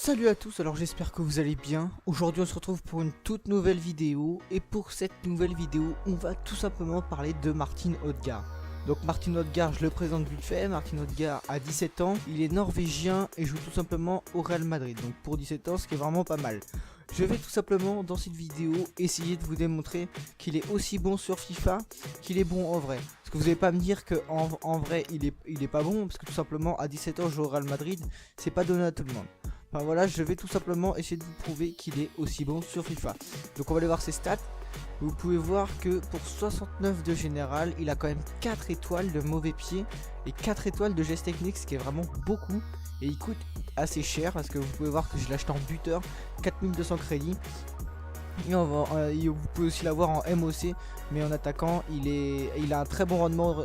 Salut à tous, alors j'espère que vous allez bien. Aujourd'hui on se retrouve pour une toute nouvelle vidéo. Et pour cette nouvelle vidéo, on va tout simplement parler de Martin Odegaard. Donc Martin Odegaard, je le présente vite fait. Martin Odegaard a 17 ans, il est norvégien et joue tout simplement au Real Madrid. Donc pour 17 ans, ce qui est vraiment pas mal. Je vais tout simplement dans cette vidéo essayer de vous démontrer qu'il est aussi bon sur FIFA qu'il est bon en vrai. Parce que vous n'allez pas me dire qu'en vrai il est pas bon, parce que tout simplement à 17 ans jouer au Real Madrid, c'est pas donné à tout le monde. Enfin voilà, je vais tout simplement essayer de vous prouver qu'il est aussi bon sur FIFA. Donc on va aller voir ses stats. Vous pouvez voir que pour 69 de général, il a quand même 4 étoiles de mauvais pied et 4 étoiles de geste technique, ce qui est vraiment beaucoup. Et il coûte assez cher parce que vous pouvez voir que je l'ai acheté en buteur, 4200 crédits. Et vous pouvez aussi l'avoir en MOC, mais en attaquant il a un très bon rendement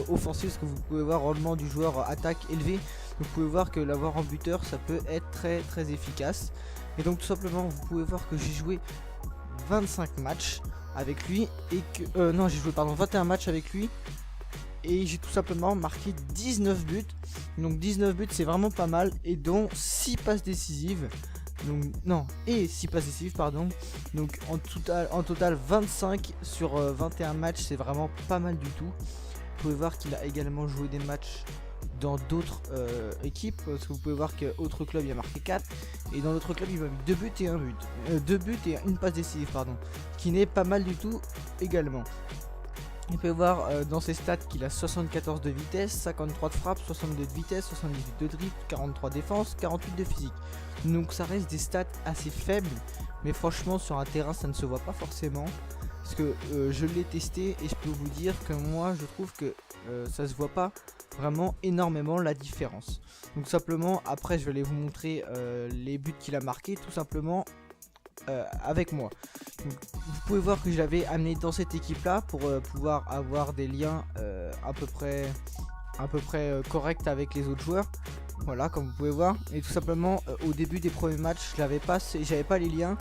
offensif, parce que vous pouvez voir rendement du joueur attaque élevé. Vous pouvez voir que l'avoir en buteur ça peut être très efficace. Et donc tout simplement vous pouvez voir que j'ai joué 25 matchs avec lui et que non, j'ai joué 21 matchs avec lui et j'ai tout simplement marqué 19 buts. Donc 19 buts c'est vraiment pas mal, et dont 6 passes décisives. Donc non, et 6 passes décisives pardon. Donc en total 25 sur 21 matchs, c'est vraiment pas mal du tout. Vous pouvez voir qu'il a également joué des matchs dans d'autres équipes, parce que vous pouvez voir qu'autre club il a marqué 4, et dans l'autre club il m'a mis 2 buts et 1 but, 2 buts et une passe décisive pardon, qui n'est pas mal du tout également. Vous pouvez voir dans ses stats qu'il a 74 de vitesse, 53 de frappe, 62 de vitesse, 78 de dribble, 43 défense, 48 de physique. Donc ça reste des stats assez faibles, mais franchement sur un terrain ça ne se voit pas forcément. Parce que je l'ai testé et je peux vous dire que moi je trouve que ça se voit pas vraiment énormément la différence. Donc simplement après je vais aller vous montrer les buts qu'il a marqués tout simplement avec moi. Donc, vous pouvez voir que je l'avais amené dans cette équipe là pour pouvoir avoir des liens à peu près corrects avec les autres joueurs. Voilà, comme vous pouvez voir. Et tout simplement au début des premiers matchs j'avais pas les liens.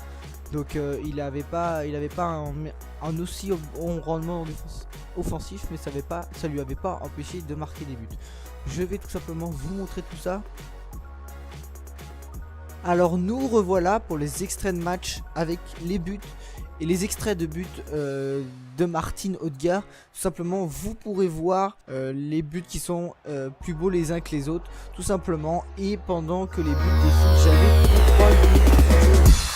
Donc il avait pas un aussi bon rendement offensif, mais ça lui avait pas empêché de marquer des buts. Je vais tout simplement vous montrer tout ça. Alors nous revoilà pour les extraits de match avec les buts et les extraits de buts de Martin Odegaard. Tout simplement vous pourrez voir les buts qui sont plus beaux les uns que les autres, tout simplement. Et pendant que les buts défilent, j'avais 3 buts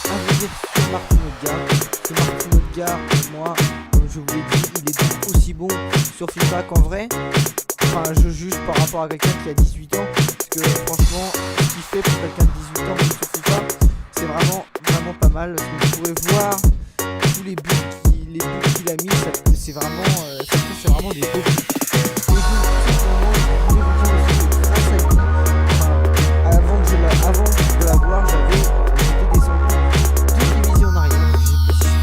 à vous dire sur Martin Odegaard. Ce Martin Odegaard, moi, comme je vous l'ai dit, il est aussi bon sur FIFA qu'en vrai. Enfin, je juge par rapport à quelqu'un qui a 18 ans, parce que franchement, ce qu'il fait pour quelqu'un de 18 ans sur FIFA, c'est vraiment pas mal. Parce que vous pouvez voir tous les buts qu'il a mis, c'est vraiment des beaux buts. Et donc, je voulais vous dire aussi que grâce à lui, avant de l'avoir, j'étais descendu 2 divisions en arrière.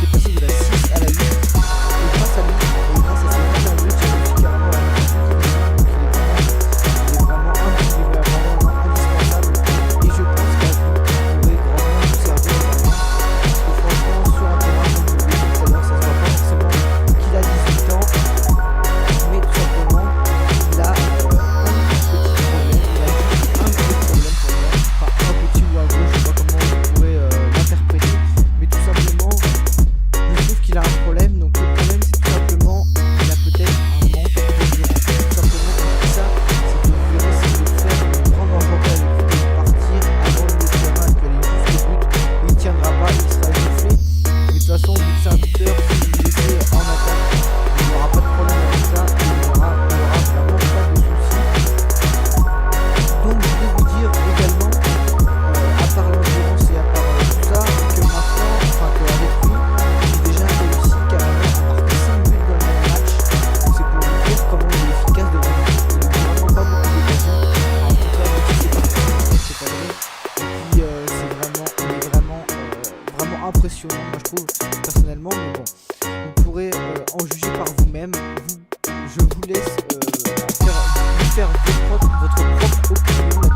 J'étais passé de la 6 à la 8. Et grâce à lui, et grâce à ses 21 buts, j'ai réussi carrément à impressionnant, moi je trouve personnellement, mais bon, vous pourrez en juger par vous-même. Je vous laisse faire votre propre opinion.